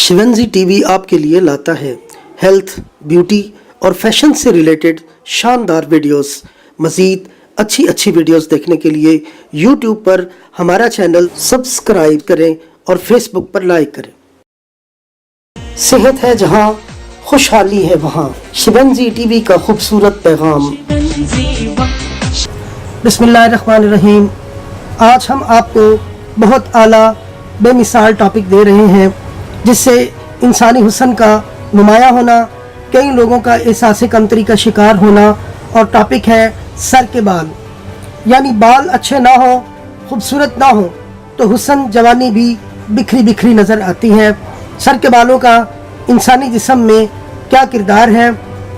शिवंजी TV आपके लिए लाता है हेल्थ, ब्यूटी और फैशन से रिलेटेड शानदार वीडियोस। मज़ीद अच्छी वीडियोस देखने के लिए यूट्यूब पर हमारा चैनल सब्सक्राइब करें और फेसबुक पर लाइक करें। सेहत है जहां, खुशहाली है वहां। शिवंजी टीवी का खूबसूरत पैगाम। बिस्मिल्लाहिर्रहमानिर्रहीम। आज हम आपको बहुत आला बेमिसाल टॉपिक दे रहे हैं जिससे इंसानी हुस्न का नुमाया होना, कई लोगों का एहसास कमतरी का शिकार होना। और टॉपिक है सर के बाल। यानी बाल अच्छे ना हो, खूबसूरत ना हो तो हुस्न जवानी भी बिखरी बिखरी नज़र आती है। सर के बालों का इंसानी जिस्म में क्या किरदार है,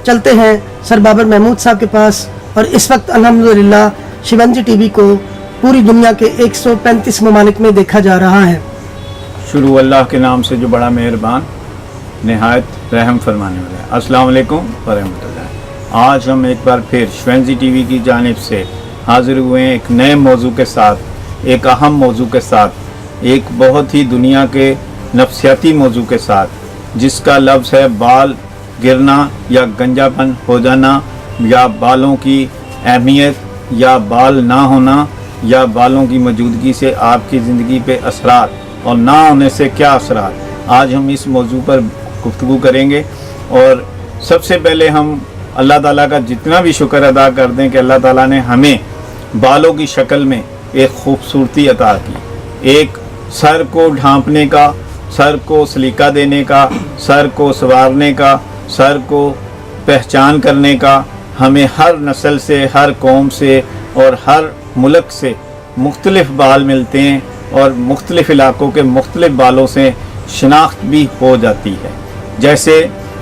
चलते हैं सर बाबर महमूद साहब के पास। और इस वक्त अल्हम्दुलिल्लाह शिवंजी टीवी को पूरी दुनिया के 135 ममालिक में देखा जा रहा है। शुरू अल्लाह के नाम से जो बड़ा मेहरबान नहायत रहम फरमाने वाला है। अस्सलाम वालेकुम व रहमतुल्लाह। आज हम एक बार फिर शिवंजी टीवी की जानिब से हाजिर हुए हैं एक नए मौजू के साथ, एक अहम मौजू के साथ, एक बहुत ही दुनिया के नफ्सियाती मौजू के साथ, जिसका लफ्ज़ है बाल गिरना या गंजापन हो जाना, या बालों की अहमियत, या बाल ना होना, या बालों की मौजूदगी से आपकी ज़िंदगी पे असरात और ना होने से क्या असरात। आज हम इस मौजू पर गुफ्तगू करेंगे। और सबसे पहले हम अल्लाह ताला का जितना भी शुक्र अदा कर दें कि अल्लाह ताला ने हमें बालों की शक्ल में एक खूबसूरती अता की, एक सर को ढांपने का, सर को सलीका देने का, सर को संवारने का, सर को पहचान करने का। हमें हर नस्ल से, हर कौम से और हर मुल्क से मुख्तलिफ बाल मिलते हैं और मुख्तलिफ इलाक़ों के मुख्तलिफ बालों से शनाख्त भी हो जाती है। जैसे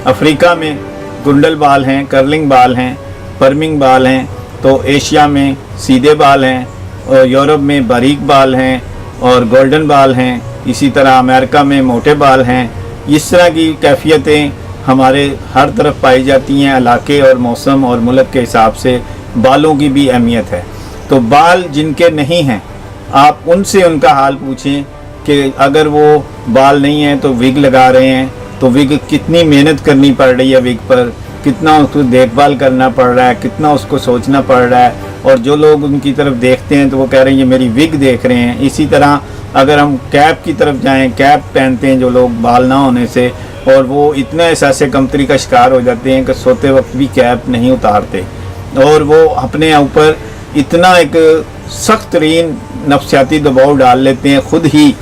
अफ्रीका में गुंडल बाल हैं, कर्लिंग बाल हैं, परमिंग बाल हैं, तो एशिया में सीधे बाल हैं, और यूरोप में बारीक बाल हैं और गोल्डन बाल हैं। इसी तरह अमेरिका में मोटे बाल हैं। इस तरह की कैफियतें हमारे हर तरफ पाई जाती हैं। इलाके और मौसम और मुल्क के हिसाब से बालों की भी अहमियत है। तो बाल जिनके नहीं हैं, आप उनसे उनका हाल पूछें कि अगर वो बाल नहीं हैं तो विग लगा रहे हैं, तो विग कितनी मेहनत करनी पड़ रही है, विग पर कितना उसको देखभाल करना पड़ रहा है, कितना उसको सोचना पड़ रहा है। और जो लोग उनकी तरफ देखते हैं तो वो कह रहे हैं ये मेरी विग देख रहे हैं। इसी तरह अगर हम कैप की तरफ जाएं, कैप पहनते हैं जो लोग बाल ना होने से, और वो इतना एहसास कमतरी का शिकार हो जाते हैं कि सोते वक्त भी कैप नहीं उतारते, और वो अपने ऊपर इतना एक सख्त तरीन नफ्सियाती दबाव डाल लेते हैं खुद ही,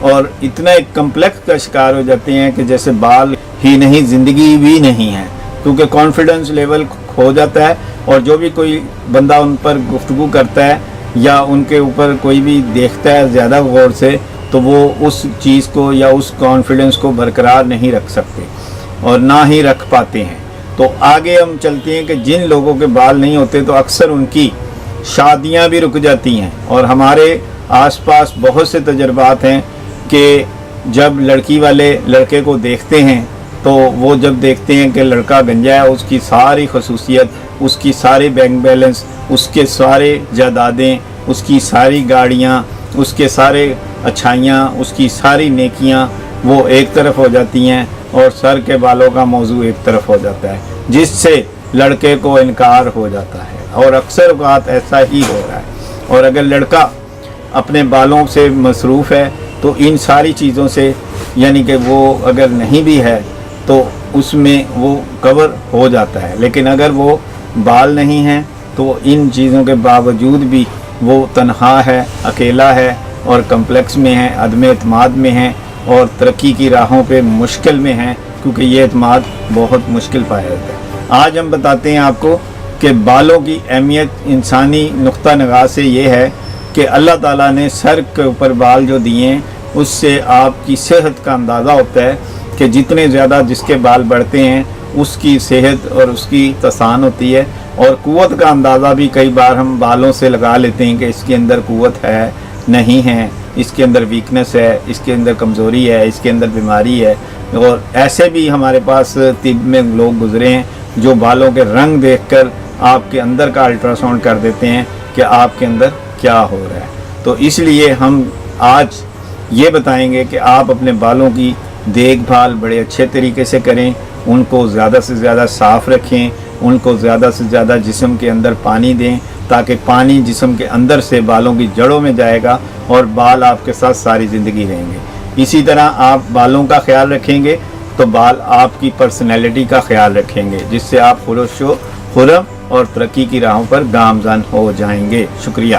और इतना एक कम्प्लेक्स का शिकार हो जाते हैं कि जैसे बाल ही नहीं ज़िंदगी भी नहीं है, क्योंकि कॉन्फिडेंस लेवल खो जाता है। और जो भी कोई बंदा उन पर गुफ्तगू करता है या उनके ऊपर कोई भी देखता है ज़्यादा गौर से, तो वो उस चीज़ को या उस कॉन्फिडेंस को बरकरार नहीं रख सकते और ना ही रख पाते हैं। तो आगे हम चलते हैं कि जिन लोगों के बाल नहीं होते तो अक्सर उनकी शादियां भी रुक जाती हैं। और हमारे आसपास बहुत से तजर्बात हैं कि जब लड़की वाले लड़के को देखते हैं तो वो जब देखते हैं कि लड़का गंजा है, उसकी सारी खसूसियत, उसकी सारी बैंक बैलेंस, उसके सारे जायदादें, उसकी सारी गाड़ियाँ, उसके सारे अच्छाइयाँ, उसकी सारी नेकियाँ वो एक तरफ हो जाती हैं और सर के बालों का मौजू एक तरफ हो जाता है, जिससे लड़के को इनकार हो जाता है। और अक्सर बात ऐसा ही हो रहा है। और अगर लड़का अपने बालों से मसरूफ़ है तो इन सारी चीज़ों से, यानी कि वो अगर नहीं भी है तो उसमें वो कवर हो जाता है। लेकिन अगर वो बाल नहीं हैं तो इन चीज़ों के बावजूद भी वो तन्हा है, अकेला है और कम्प्लेक्स में है, अदम एतमाद में है और तरक्की की राहों पे मुश्किल में है, क्योंकि ये एतमाद बहुत मुश्किल पाया जाता है। आज हम बताते हैं आपको कि बालों की अहमियत इंसानी नुक्ता निगाह से ये है कि अल्लाह ताला ने सर के ऊपर बाल जो दिए हैं उससे आपकी सेहत का अंदाज़ा होता है कि जितने ज़्यादा जिसके बाल बढ़ते हैं उसकी सेहत और उसकी तसान होती है। और क़ुव्वत का अंदाज़ा भी कई बार हम बालों से लगा लेते हैं कि इसके अंदर क़ुव्वत है, नहीं है, इसके अंदर वीकनेस है, इसके अंदर कमज़ोरी है, इसके अंदर बीमारी है। और ऐसे भी हमारे पास तिब में लोग गुज़रे हैं जो बालों के रंग देखकर आपके अंदर का अल्ट्रासाउंड कर देते हैं कि आपके अंदर क्या हो रहा है। तो इसलिए हम आज ये बताएंगे कि आप अपने बालों की دیکھ بھال بڑے اچھے طریقے سے کریں، ان کو زیادہ سے زیادہ صاف رکھیں، ان کو زیادہ سے زیادہ جسم کے اندر پانی دیں، تاکہ پانی جسم کے اندر سے بالوں کی جڑوں میں جائے گا اور بال آپ کے ساتھ ساری زندگی رہیں گے۔ اسی طرح آپ بالوں کا خیال رکھیں گے تو بال آپ کی پرسنالٹی کا خیال رکھیں گے، جس سے آپ خرم اور ترقی کی راہوں پر گامزن ہو جائیں گے۔ شکریہ۔